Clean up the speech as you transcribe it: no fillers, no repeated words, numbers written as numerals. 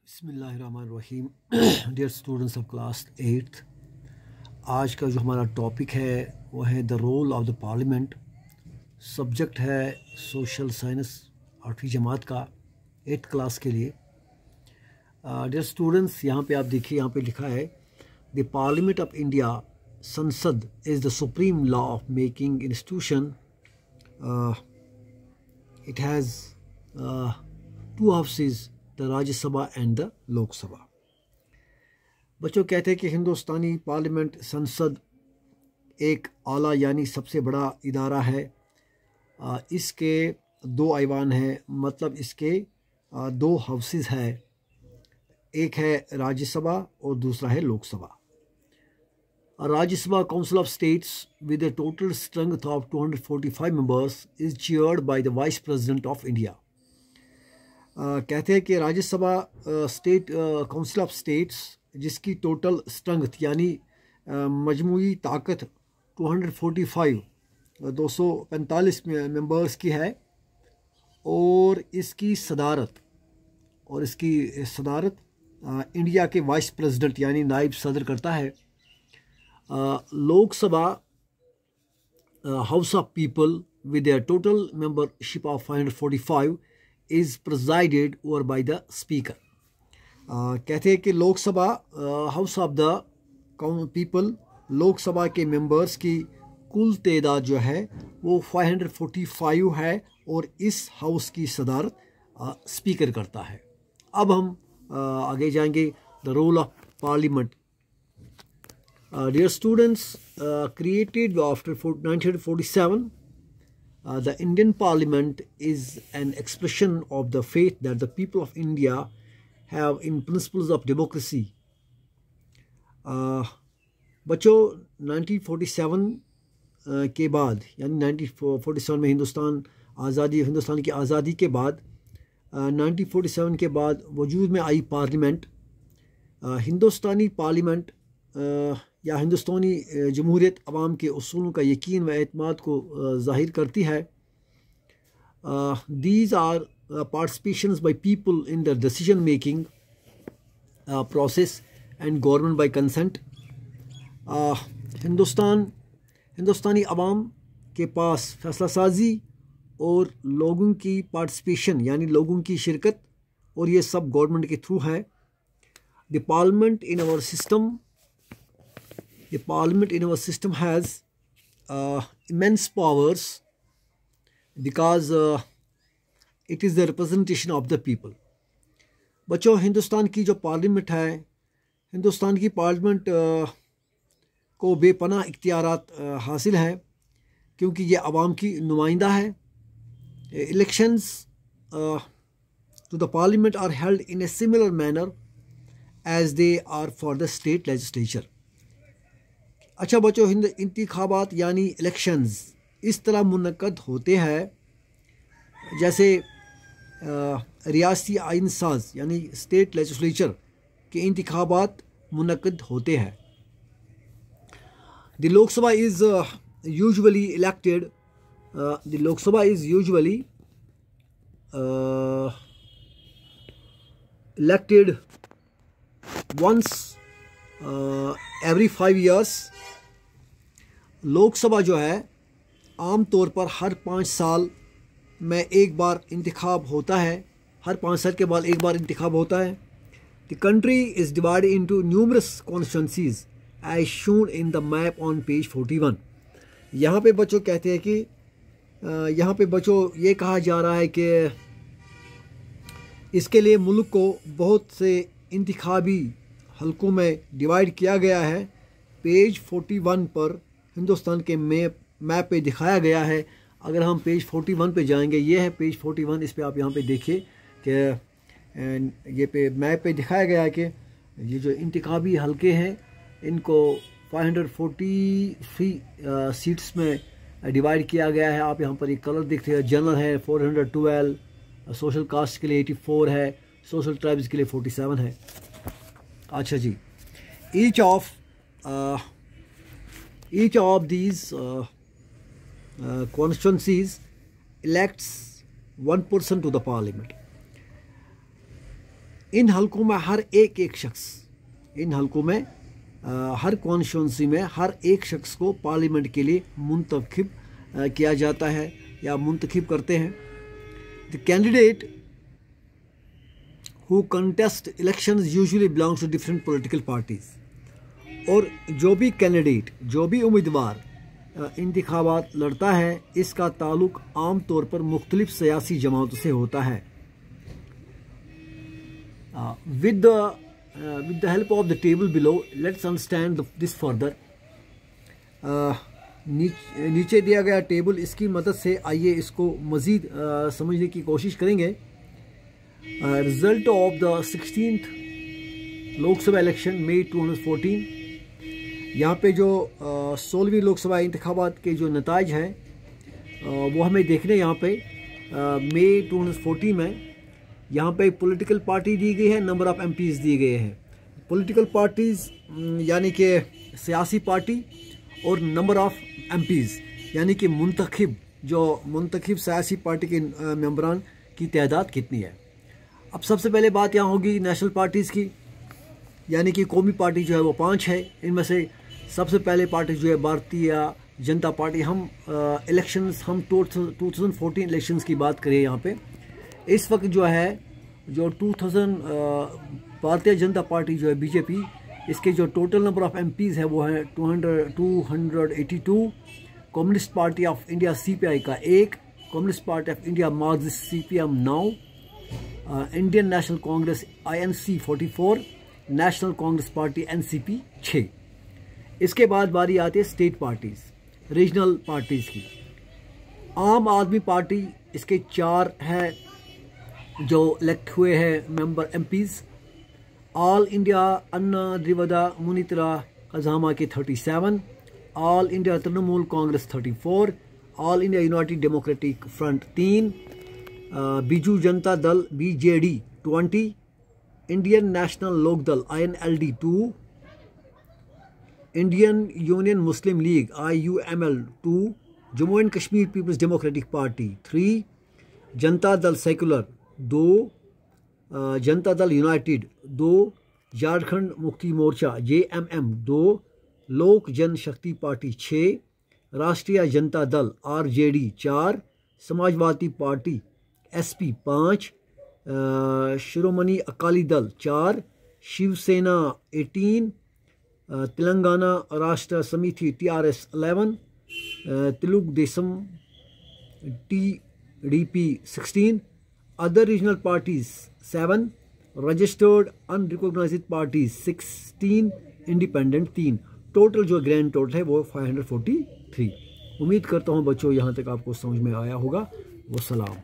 बिस्मिल्लाहिर्रहमानिर्रहीम। Dear students of class 8th, आज का जो हमारा टॉपिक है वो है the role of the parliament. Subject है सोशल साइंस 8वीं जमात का 8th क्लास के लिए। डियर स्टूडेंट्स, यहाँ पे आप देखिए, यहाँ पे लिखा है द पार्लियामेंट ऑफ इंडिया संसद is the supreme law of making institution. It has to houses, the Rajya Sabha and the Lok Sabha. बच्चों, कहते हैं कि हिंदुस्तानी पार्लियामेंट संसद एक आला यानी सबसे बड़ा इदारा है। इसके दो ऐवान हैं, मतलब इसके दो हाउसेस है। एक है राज्यसभा और दूसरा है Lok Sabha. Rajya Sabha council of states with a total strength of 245 members is chaired by the Vice President of India। कहते हैं कि Rajya Sabha state council of states जिसकी टोटल स्ट्रेंथ यानी मजमूई ताकत 245 मेंबर्स की है, और इसकी सदारत इंडिया के वाइस प्रेसिडेंट यानी नायब सदर करता है। Lok Sabha house of people with a total membership of 545 is presided over by the speaker. कहते हैं कि Lok Sabha house of the people, Lok Sabha के मेंबर्स की कुल तादाद जो है वो 545 है, और इस हाउस की सदारत स्पीकर करता है। अब हम आगे जाएंगे। The role of parliament. Dear students, created after 1947, the Indian Parliament is an expression of the faith that the people of India have in principles of democracy। बच्चों, 1947 के बाद यानी 1947 में हिंदुस्तान की आज़ादी के बाद 1947 के बाद वजूद में आई पार्लियामेंट। हिंदुस्तानी पार्लियामेंट या हिंदुस्तानी जमहूरियत अवाम के उसूलों का यकीन व एतमाद को ज़ाहिर करती है। These are participations by people in the decision making process and government by consent. Hindustani अवाम के पास फैसला साजी और लोगों की पार्टिसिपेशन यानी लोगों की शिरकत, और ये सब गवर्नमेंट के थ्रू है। The parliament in our system has immense powers because it is the representation of the people। बच्चों, हिंदुस्तान की जो पार्लियामेंट है, हिंदुस्तान की पार्लियामेंट को बेपनाह इख्तियारात हासिल है, क्योंकि ये अवाम की नुमाइंदा है। Elections to the parliament are held in a similar manner as they are for the state legislature। अच्छा बच्चों, इंतखाबात यानी इलेक्शंस इस तरह मुनक्कद होते हैं जैसे रियासती आइन साज यानी स्टेट लेजिस्लेचर के इंतखाबात मुनक्कद होते हैं। The Lok Sabha is usually elected once every 5 years। Lok Sabha जो है आम तौर पर हर 5 साल में एक बार इंतखाब होता है, हर 5 साल के बाद एक बार इंतखाब होता है। The country is divided into numerous constituencies as shown in the map on page 41। यहाँ पे बच्चों कहते हैं कि यहाँ पे बच्चों ये कहा जा रहा है कि इसके लिए मुल्क को बहुत से इंतखाबी हलकों में डिवाइड किया गया है। पेज 41 पर हिंदुस्तान के मैप पे दिखाया गया है। अगर हम पेज 41 पे जाएंगे, ये है पेज 41, इस पे आप यहाँ पे देखिए कि ये पे मैप पे दिखाया गया है कि ये जो इंतखाबी हलके हैं इनको 543 सीट्स में डिवाइड किया गया है। आप यहाँ पर एक कलर देखते हैं, जनरल है 412, सोशल कास्ट के लिए 84 है, सोशल ट्राइब्स के लिए 47 है। अच्छा जी, each of these constituencies elects one person to the parliament। इन हलकों में हर एक शख्स, इन हलकों में हर कॉन्स्टिट्यूंसी में हर एक शख्स को पार्लियामेंट के लिए मुंतखब किया जाता है या मुंतखब करते हैं। The candidate who contest elections usually belongs to different political parties. और जो भी कैंडिडेट, जो भी उम्मीदवार इंतखाबात लड़ता है, इसका ताल्लुक आम तौर पर मुख्तलिफ सियासी जमातों से होता है। With the help of the table below, let's understand this further. नीचे दिया गया टेबल, इसकी मदद से आइए इसको मज़ीद समझने की कोशिश करेंगे। Result of the 16th Lok Sabha election May 2014। यहाँ पे जो 16वीं लोकसभा इंतखाबात के जो नताइज हैं वो हमें देखने यहाँ पे मई 2014 में यहाँ पे पॉलिटिकल पार्टी दी गई है, नंबर ऑफ़ एमपीज़ दिए गए हैं। पॉलिटिकल पार्टीज़ यानी कि सियासी पार्टी, और नंबर ऑफ़ एमपीज़ यानी कि मुंतखब सियासी पार्टी के मेंबरान की तादाद कितनी है। अब सबसे पहले बात यहाँ होगी नेशनल पार्टीज़ की, यानी कि कौमी पार्टी जो है वो 5 है। इनमें से सबसे पहले पार्टी जो है भारतीय जनता पार्टी। हम 2014 इलेक्शंस की बात करें यहाँ पे, इस वक्त जो है जो 2000 भारतीय जनता पार्टी जो है बीजेपी, इसके जो टोटल नंबर ऑफ़ एमपीज़ है वो है 282। Communist party of India CPI का 1, communist party of India Marxist CPM 9, Indian national Congress INC 44, national Congress party NCP 6। इसके बाद बारी आती है स्टेट पार्टीज़, रीजनल पार्टीज़ की। आम आदमी पार्टी, इसके 4 है जो इलेक्ट हुए हैं मेंबर एमपीज़। ऑल इंडिया अन्ना द्रिवदा मुनित्रा अज़ामा के 37, all India Trinamool Congress 34, all India United democratic front 3, Biju Janata Dal BJD 20, Indian national लोक Dal INLD 2, Indian Union Muslim League IUML 2, Jammu and Kashmir People's Democratic Party 3, Janata दल secular 2, Janata Dal United 2, Jharkhand Mukti Morcha JMM 2, लोक जनशक्ति पार्टी 6, राष्ट्रीय Janata Dal RJD 4, Samajwadi party SP 5, Shiromani Akali Dal 4, Shiv Sena 18, Telangana राष्ट्र समिति TRS 11, Telugu Desam TDP 16, other regional parties 7, registered unrecognized parties 16, independent 3। Total जो grand total है वो 543। उम्मीद करता हूँ बच्चों यहाँ तक आपको समझ में आया होगा। वो सलाम।